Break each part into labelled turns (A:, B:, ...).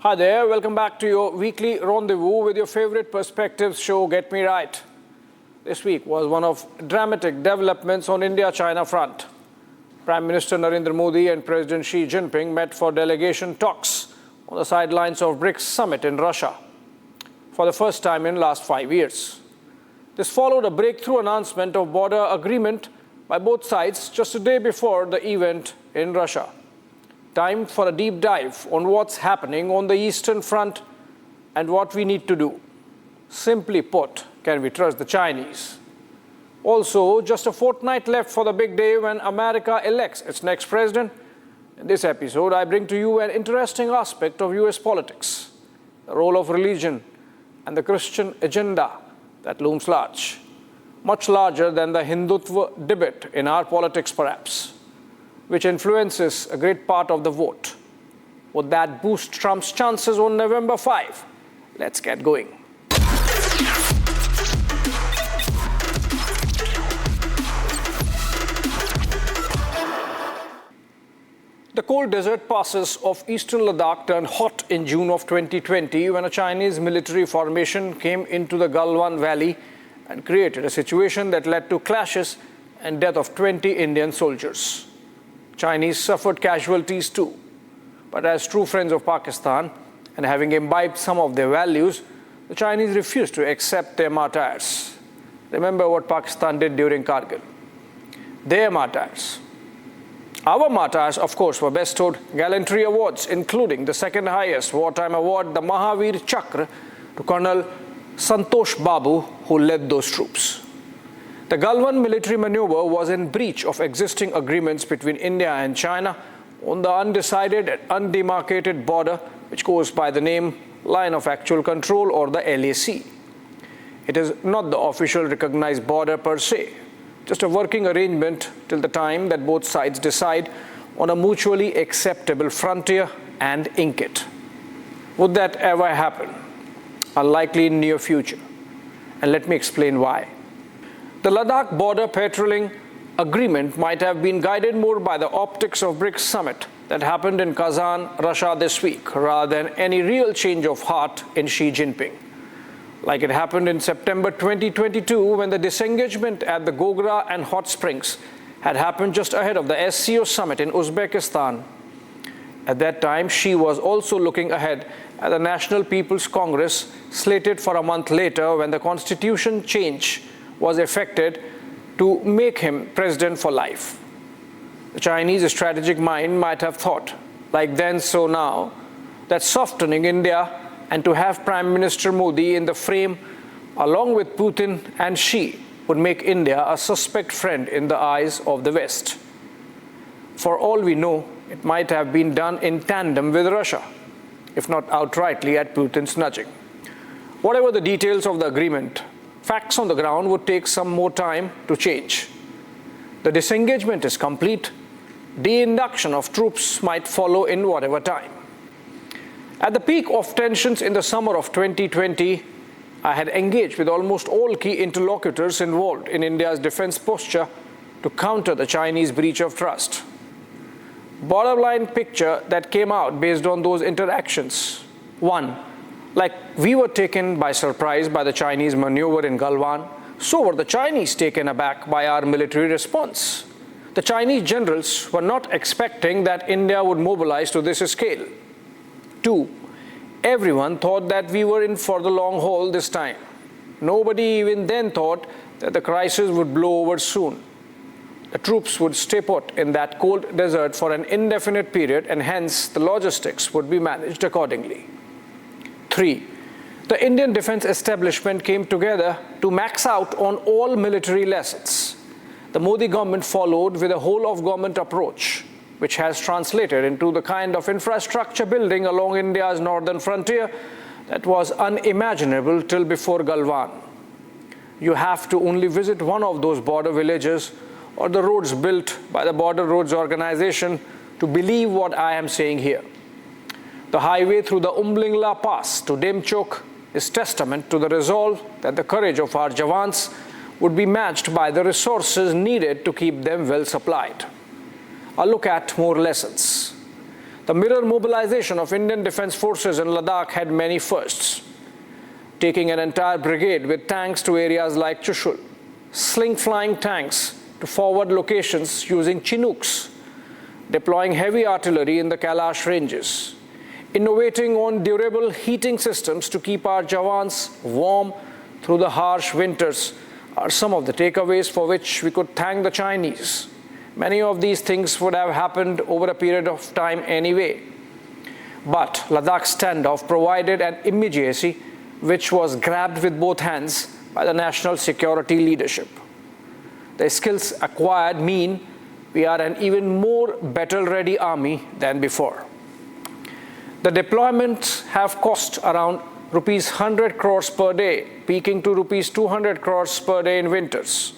A: Hi there, welcome back to your weekly rendezvous with your favorite perspectives show, Get Me Right. This week was one of dramatic developments on India-China front. Prime Minister Narendra Modi and President Xi Jinping met for delegation talks on the sidelines of BRICS summit in Russia for the first time in last 5 years. This followed a breakthrough announcement of border agreement by both sides just a day before the event in Russia. Time for a deep dive on what's happening on the Eastern Front and what we need to do. Simply put, can we trust the Chinese? Also, just a fortnight left for the big day when America elects its next president. In this episode, I bring to you an interesting aspect of US politics, the role of religion and the Christian agenda that looms large, much larger than the Hindutva debate in our politics perhaps, which influences a great part of the vote. Would that boost Trump's chances on November 5? Let's get going. The cold desert passes of eastern Ladakh turned hot in June of 2020 when a Chinese military formation came into the Galwan Valley and created a situation that led to clashes and death of 20 Indian soldiers. Chinese suffered casualties too, but as true friends of Pakistan and having imbibed some of their values, the Chinese refused to accept their martyrs. Remember what Pakistan did during Kargil. Their martyrs. Our martyrs, of course, were bestowed gallantry awards, including the second highest wartime award, the Mahavir Chakra, to Colonel Santosh Babu, who led those troops. The Galwan military maneuver was in breach of existing agreements between India and China on the undecided and undemarcated border, which goes by the name Line of Actual Control or the LAC. It is not the official recognized border per se, just a working arrangement till the time that both sides decide on a mutually acceptable frontier and ink it. Would that ever happen? Unlikely in near future. And let me explain why. The Ladakh border patrolling agreement might have been guided more by the optics of BRICS summit that happened in Kazan, Russia this week, rather than any real change of heart in Xi Jinping. Like it happened in September 2022 when the disengagement at the Gogra and Hot Springs had happened just ahead of the SCO summit in Uzbekistan. At that time, Xi was also looking ahead at the National People's Congress slated for a month later when the constitution change was effected to make him president for life. The Chinese strategic mind might have thought, like then so now, that softening India and to have Prime Minister Modi in the frame along with Putin and Xi would make India a suspect friend in the eyes of the West. For all we know, it might have been done in tandem with Russia, if not outrightly at Putin's nudging. Whatever the details of the agreement, facts on the ground would take some more time to change. The disengagement is complete. De-induction of troops might follow in whatever time. At the peak of tensions in the summer of 2020, I had engaged with almost all key interlocutors involved in India's defense posture to counter the Chinese breach of trust. Bottom line picture that came out based on those interactions. 1. Like we were taken by surprise by the Chinese maneuver in Galwan, so were the Chinese taken aback by our military response. The Chinese generals were not expecting that India would mobilize to this scale. 2. Everyone thought that we were in for the long haul this time. Nobody even then thought that the crisis would blow over soon. The troops would stay put in that cold desert for an indefinite period and hence the logistics would be managed accordingly. 3. The Indian defense establishment came together to max out on all military lessons. The Modi government followed with a whole-of-government approach, which has translated into the kind of infrastructure building along India's northern frontier that was unimaginable till before Galwan. You have to only visit one of those border villages or the roads built by the Border Roads Organization to believe what I am saying here. The highway through the Umlingla Pass to Demchok is testament to the resolve that the courage of our Jawans would be matched by the resources needed to keep them well supplied. A look at more lessons. The mirror mobilization of Indian Defence Forces in Ladakh had many firsts, taking an entire brigade with tanks to areas like Chushul, sling-flying tanks to forward locations using Chinooks, deploying heavy artillery in the Kailash ranges, innovating on durable heating systems to keep our Jawans warm through the harsh winters are some of the takeaways for which we could thank the Chinese. Many of these things would have happened over a period of time anyway. But Ladakh's standoff provided an immediacy which was grabbed with both hands by the national security leadership. The skills acquired mean we are an even more battle-ready army than before. The deployments have cost around rupees 100 crores per day, peaking to rupees 200 crores per day in winters.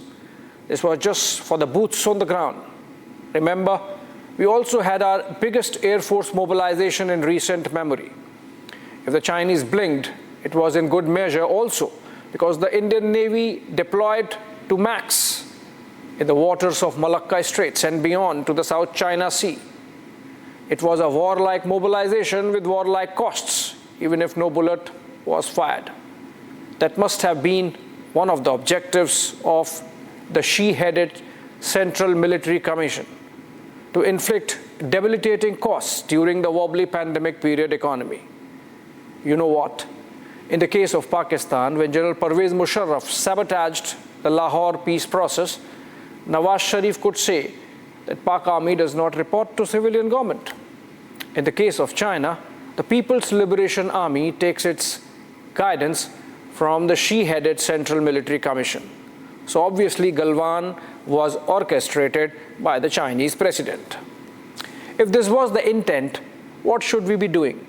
A: This was just for the boots on the ground. Remember, we also had our biggest Air Force mobilization in recent memory. If the Chinese blinked, it was in good measure also because the Indian Navy deployed to max in the waters of Malacca Straits and beyond to the South China Sea. It was a warlike mobilization with warlike costs, even if no bullet was fired. That must have been one of the objectives of the she-headed Central Military Commission, to inflict debilitating costs during the wobbly pandemic period economy. You know what? In the case of Pakistan, when General Pervez Musharraf sabotaged the Lahore peace process, Nawaz Sharif could say that Pak Army does not report to civilian government. In the case of China, the People's Liberation Army takes its guidance from the she-headed Central Military Commission. So obviously Galwan was orchestrated by the Chinese president. If this was the intent, what should we be doing?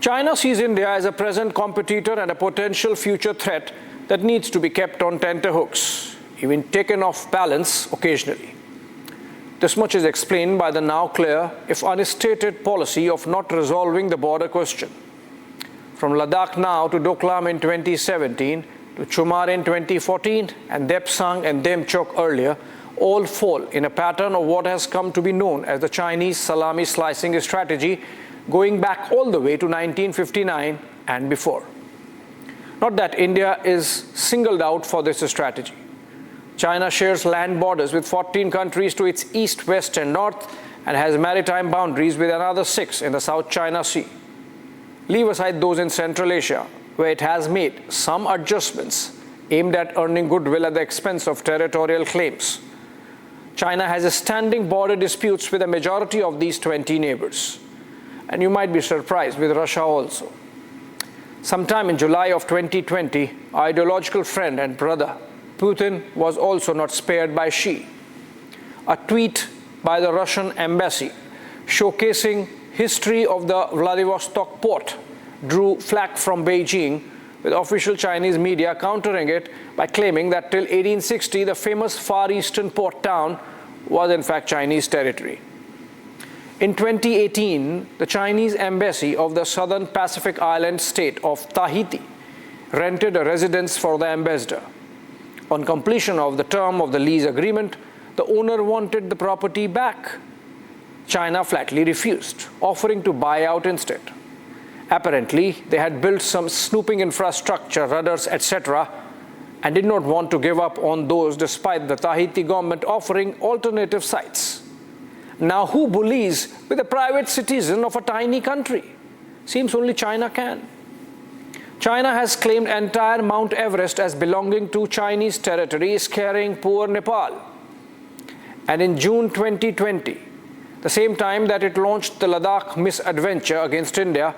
A: China sees India as a present competitor and a potential future threat that needs to be kept on tenterhooks, even taken off balance occasionally. This much is explained by the now clear, if unstated, policy of not resolving the border question. From Ladakh now to Doklam in 2017, to Chumar in 2014, and Depsang and Demchok earlier, all fall in a pattern of what has come to be known as the Chinese salami slicing strategy, going back all the way to 1959 and before. Not that India is singled out for this strategy. China shares land borders with 14 countries to its east, west, and north, and has maritime boundaries with another 6 in the South China Sea. Leave aside those in Central Asia, where it has made some adjustments aimed at earning goodwill at the expense of territorial claims. China has standing border disputes with a majority of these 20 neighbors. And you might be surprised with Russia also. Sometime in July of 2020, our ideological friend and brother, Putin, was also not spared by Xi. A tweet by the Russian embassy showcasing history of the Vladivostok port drew flack from Beijing, with official Chinese media countering it by claiming that till 1860 the famous Far Eastern port town was in fact Chinese territory. In 2018, the Chinese embassy of the southern Pacific island state of Tahiti rented a residence for the ambassador. On completion of the term of the lease agreement, the owner wanted the property back. China flatly refused, offering to buy out instead. Apparently, they had built some snooping infrastructure, radars, etc., and did not want to give up on those despite the Tahiti government offering alternative sites. Now, who bullies with a private citizen of a tiny country? Seems only China can. China has claimed entire Mount Everest as belonging to Chinese territory, scaring poor Nepal. And in June 2020, the same time that it launched the Ladakh misadventure against India,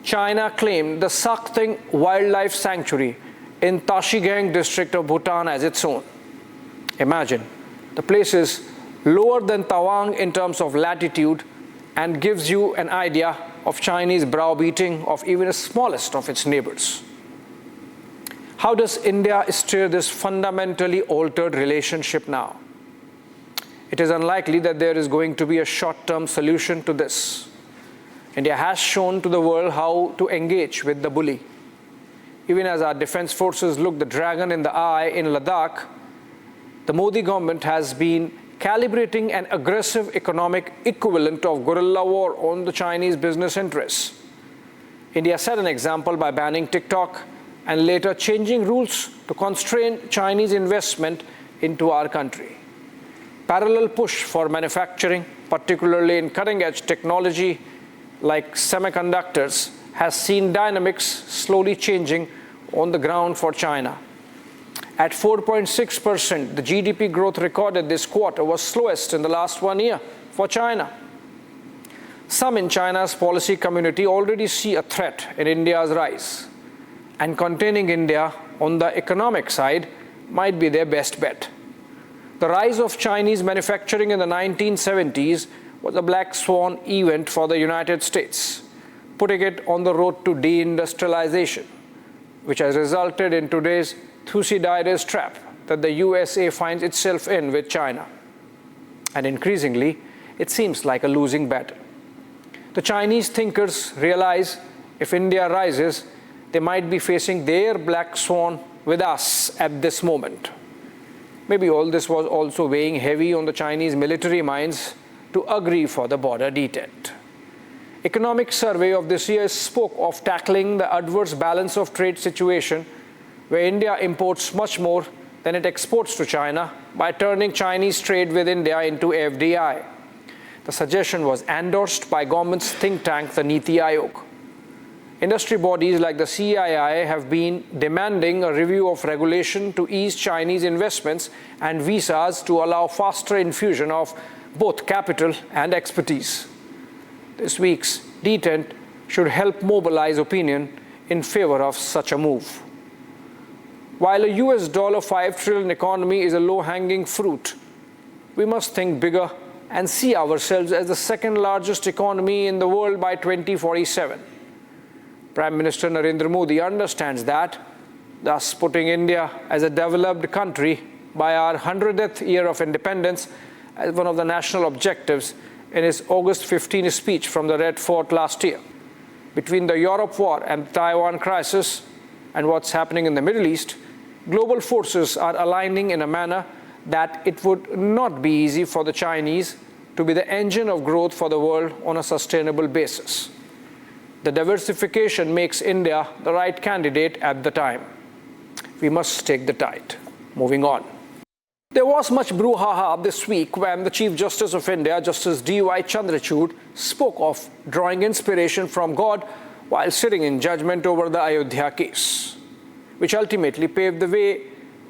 A: China claimed the Sakting Wildlife Sanctuary in Tashigang district of Bhutan as its own. Imagine, the place is lower than Tawang in terms of latitude and gives you an idea of Chinese browbeating of even the smallest of its neighbors. How does India steer this fundamentally altered relationship now? It is unlikely that there is going to be a short-term solution to this. India has shown to the world how to engage with the bully. Even as our defense forces look the dragon in the eye in Ladakh, the Modi government has been calibrating an aggressive economic equivalent of guerrilla war on the Chinese business interests. India set an example by banning TikTok and later changing rules to constrain Chinese investment into our country. Parallel push for manufacturing, particularly in cutting-edge technology like semiconductors, has seen dynamics slowly changing on the ground for China. At 4.6%, the GDP growth recorded this quarter was slowest in the last 1 year for China. Some in China's policy community already see a threat in India's rise, and containing India on the economic side might be their best bet. The rise of Chinese manufacturing in the 1970s was a black swan event for the United States, putting it on the road to deindustrialization, which has resulted in today's Thucydides trap that the USA finds itself in with China. And increasingly, it seems like a losing battle. The Chinese thinkers realize if India rises, they might be facing their black swan with us at this moment. Maybe all this was also weighing heavy on the Chinese military minds to agree for the border detente. Economic survey of this year spoke of tackling the adverse balance of trade situation where India imports much more than it exports to China by turning Chinese trade with India into FDI. The suggestion was endorsed by government's think tank, the Niti Aayog. Industry bodies like the CII have been demanding a review of regulation to ease Chinese investments and visas to allow faster infusion of both capital and expertise. This week's detente should help mobilize opinion in favor of such a move. While a US $5 trillion economy is a low-hanging fruit, we must think bigger and see ourselves as the second largest economy in the world by 2047. Prime Minister Narendra Modi understands that, thus putting India as a developed country by our 100th year of independence as one of the national objectives in his August 15 speech from the Red Fort last year. Between the Europe war and the Taiwan crisis and what's happening in the Middle East, global forces are aligning in a manner that it would not be easy for the Chinese to be the engine of growth for the world on a sustainable basis. The diversification makes India the right candidate at the time. We must take the tide. Moving on. There was much brouhaha this week when the Chief Justice of India, Justice D.Y. Chandrachud, spoke of drawing inspiration from God while sitting in judgment over the Ayodhya case, which ultimately paved the way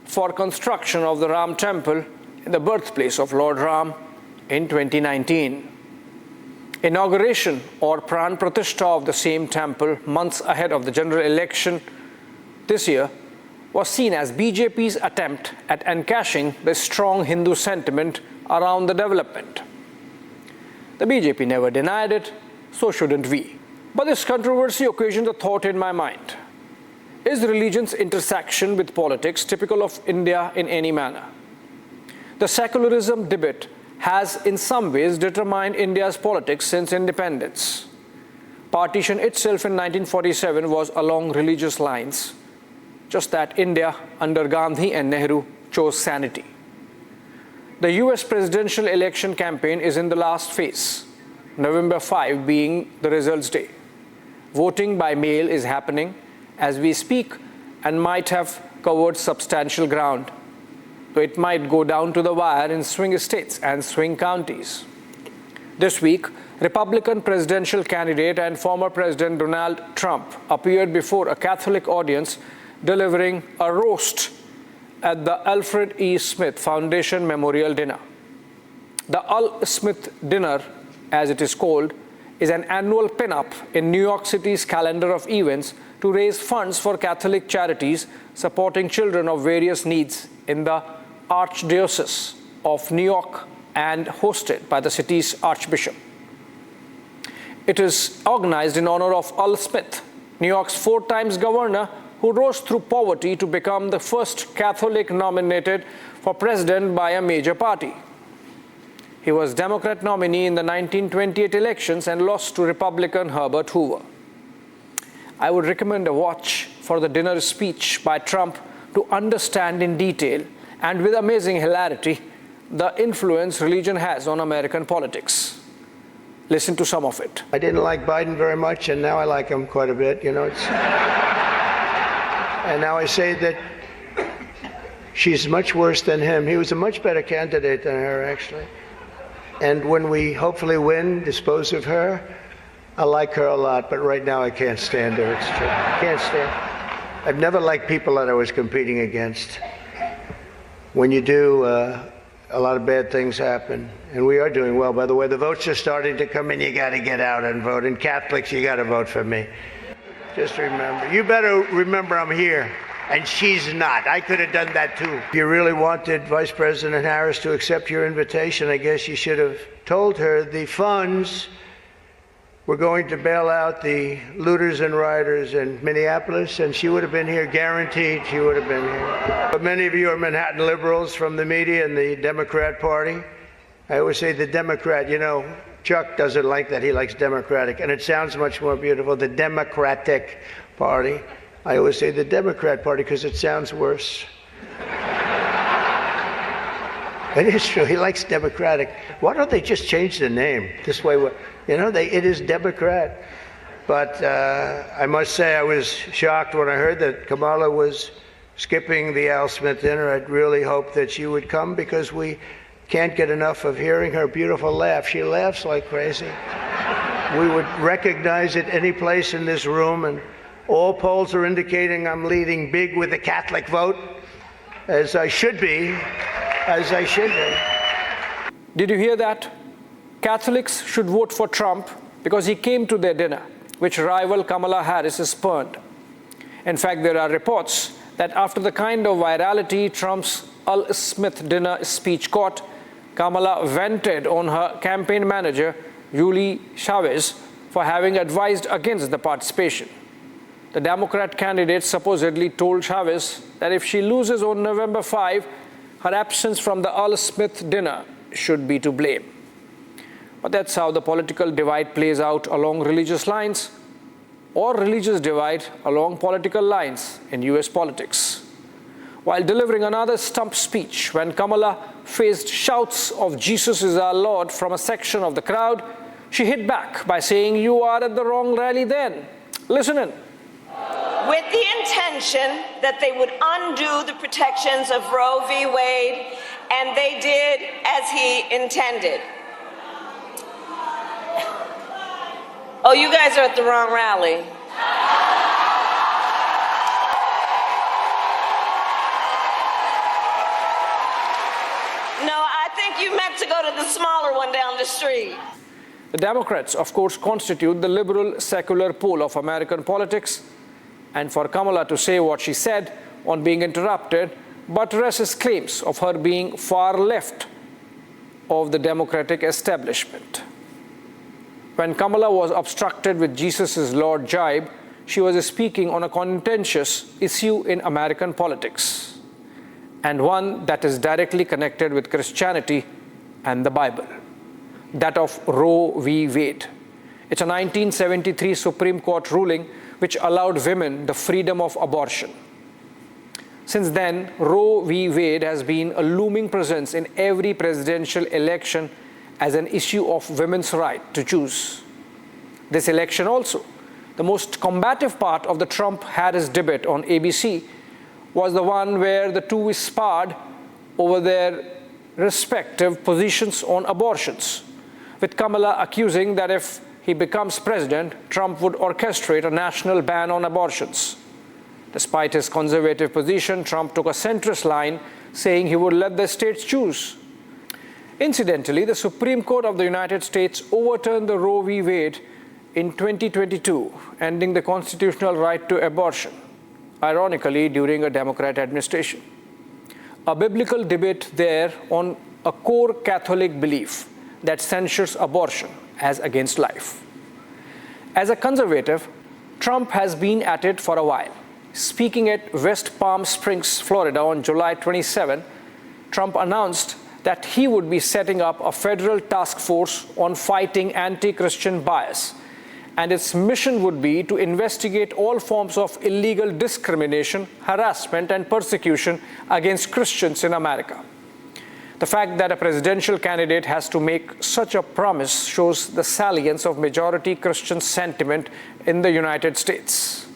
A: for construction of the Ram Temple in the birthplace of Lord Ram in 2019. Inauguration or Pran Pratishtha of the same temple months ahead of the general election this year was seen as BJP's attempt at encashing the strong Hindu sentiment around the development. The BJP never denied it, so shouldn't we. But this controversy occasioned a thought in my mind. Is religion's intersection with politics typical of India in any manner? The secularism debate has in some ways determined India's politics since independence. Partition itself in 1947 was along religious lines, just that India under Gandhi and Nehru chose sanity. The US presidential election campaign is in the last phase, November 5 being the results day. Voting by mail is happening as we speak and might have covered substantial ground, though it might go down to the wire in swing states and swing counties. This week, Republican presidential candidate and former President Donald Trump appeared before a Catholic audience delivering a roast at the Alfred E. Smith Foundation Memorial Dinner. The Al Smith Dinner, as it is called, is an annual pin-up in New York City's calendar of events to raise funds for Catholic charities supporting children of various needs in the Archdiocese of New York and hosted by the city's Archbishop. It is organized in honor of Al Smith, New York's 4 times governor who rose through poverty to become the first Catholic nominated for president by a major party. He was Democrat nominee in the 1928 elections and lost to Republican Herbert Hoover. I would recommend a watch for the dinner speech by Trump to understand in detail and with amazing hilarity the influence religion has on American politics. Listen to some of it.
B: I didn't like Biden very much, and now I like him quite a bit, and now I say that she's much worse than him. He was a much better candidate than her, actually. And when we hopefully win, dispose of her, I like her a lot, but right now I can't stand her. It's true. I can't stand her. I've never liked people that I was competing against. When you do, a lot of bad things happen. And we are doing well. By the way, the votes are starting to come in. You got to get out and vote. And Catholics, you got to vote for me. Just remember. You better remember I'm here. And she's not. I could have done that too. If you really wanted Vice President Harris to accept your invitation, I guess you should have told her the funds were going to bail out the looters and rioters in Minneapolis, and she would have been here, guaranteed she would have been here. But many of you are Manhattan liberals from the media and the Democrat Party. I always say the Democrat, Chuck doesn't like that. He likes Democratic, and it sounds much more beautiful, the Democratic Party. I always say the Democrat Party because it sounds worse. It is true. He likes Democratic. Why don't they just change the name? This way, it is Democrat. But I must say I was shocked when I heard that Kamala was skipping the Al Smith dinner. I'd really hoped that she would come because we can't get enough of hearing her beautiful laugh. She laughs like crazy. We would recognize it any place in this room, and all polls are indicating I'm leading big with the Catholic vote, as I should be.
A: Did you hear that? Catholics should vote for Trump because he came to their dinner, which rival Kamala Harris spurned. In fact, there are reports that after the kind of virality Trump's Al Smith dinner speech got, Kamala vented on her campaign manager, Julie Chavez, for having advised against the participation. The Democrat candidate supposedly told Chavez that if she loses on November 5, her absence from the Al Smith dinner should be to blame. But that's how the political divide plays out along religious lines, or religious divide along political lines in US politics. While delivering another stump speech when Kamala faced shouts of "Jesus is our Lord" from a section of the crowd, she hit back by saying, "You are at the wrong rally then." Listen in.
C: With the intention that they would undo the protections of Roe v. Wade, and they did as he intended. Oh, you guys are at the wrong rally. No, I think you meant to go to the smaller one down the street.
A: The Democrats, of course, constitute the liberal secular pole of American politics. And for Kamala to say what she said on being interrupted buttresses claims of her being far left of the Democratic establishment. When Kamala was obstructed with "Jesus is Lord" jibe, she was speaking on a contentious issue in American politics, and one that is directly connected with Christianity and the Bible, that of Roe v. Wade. It's a 1973 Supreme Court ruling which allowed women the freedom of abortion. Since then, Roe v. Wade has been a looming presence in every presidential election as an issue of women's right to choose. This election also, the most combative part of the Trump-Harris debate on ABC, was the one where the two sparred over their respective positions on abortions, with Kamala accusing that if he becomes president, Trump would orchestrate a national ban on abortions. Despite his conservative position, Trump took a centrist line, saying he would let the states choose. Incidentally, the Supreme Court of the United States overturned the Roe v. Wade in 2022, ending the constitutional right to abortion, ironically during a Democrat administration. A biblical debate there on a core Catholic belief that censures abortion as against life. As a conservative, Trump has been at it for a while. Speaking at West Palm Springs, Florida on July 27, Trump announced that he would be setting up a federal task force on fighting anti-Christian bias, and its mission would be to investigate all forms of illegal discrimination, harassment, and persecution against Christians in America. The fact that a presidential candidate has to make such a promise shows the salience of majority Christian sentiment in the United States.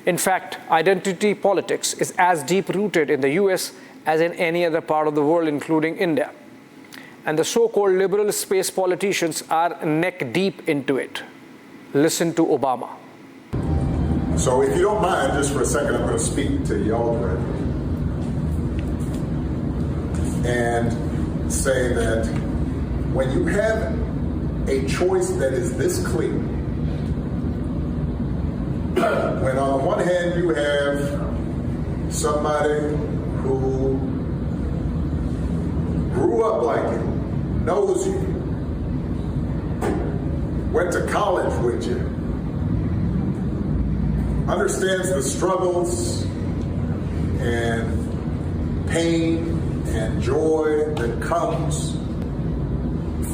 A: In fact, identity politics is as deep-rooted in the US as in any other part of the world, including India. And the so-called liberal space politicians are neck-deep into it. Listen to Obama.
D: So if you don't mind, just for a second, I'm going to speak to y'all directly and say that when you have a choice that is this clear, when on the one hand you have somebody who grew up like you, knows you, went to college with you, understands the struggles and pain and joy that comes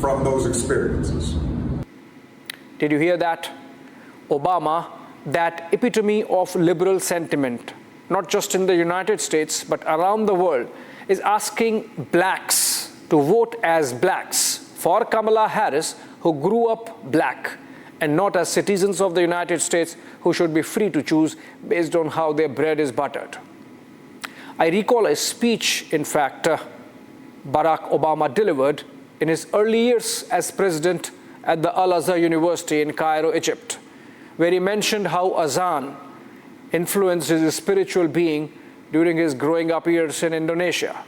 D: from those experiences.
A: Did you hear that? Obama, that epitome of liberal sentiment, not just in the United States, but around the world, is asking blacks to vote as blacks for Kamala Harris, who grew up black, and not as citizens of the United States who should be free to choose based on how their bread is buttered. I recall a speech, in fact, Barack Obama delivered in his early years as president at the Al-Azhar University in Cairo, Egypt, where he mentioned how Azan influenced his spiritual being during his growing up years in Indonesia.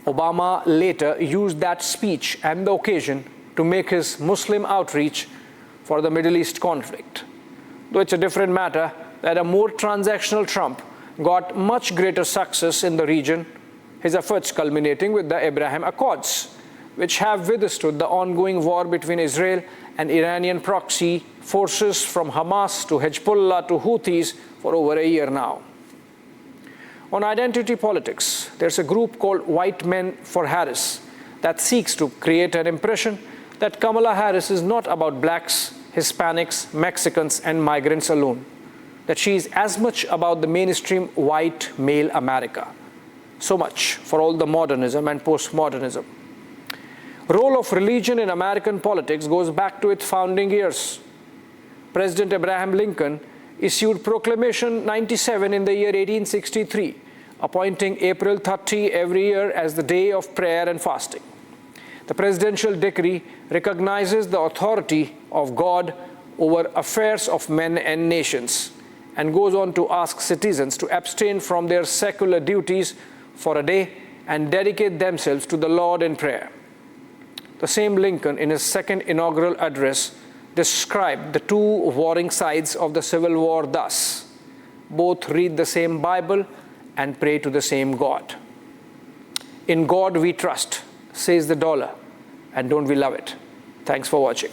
A: Obama later used that speech and the occasion to make his Muslim outreach for the Middle East conflict. Though it's a different matter that a more transactional Trump got much greater success in the region, his efforts culminating with the Abraham Accords, which have withstood the ongoing war between Israel and Iranian proxy forces from Hamas to Hezbollah to Houthis for over a year now. On identity politics, there's a group called White Men for Harris that seeks to create an impression that Kamala Harris is not about blacks, Hispanics, Mexicans, and migrants alone, that she is as much about the mainstream white male America. So much for all the modernism and postmodernism. Role of religion in American politics goes back to its founding years. President Abraham Lincoln issued Proclamation 97 in the year 1863, appointing April 30 every year as the day of prayer and fasting. The presidential decree recognizes the authority of God over affairs of men and nations, and goes on to ask citizens to abstain from their secular duties for a day and dedicate themselves to the Lord in prayer. The same Lincoln, in his second inaugural address, described the two warring sides of the Civil War thus: both read the same Bible and pray to the same God. In God we trust, says the dollar, and don't we love it? Thanks for watching.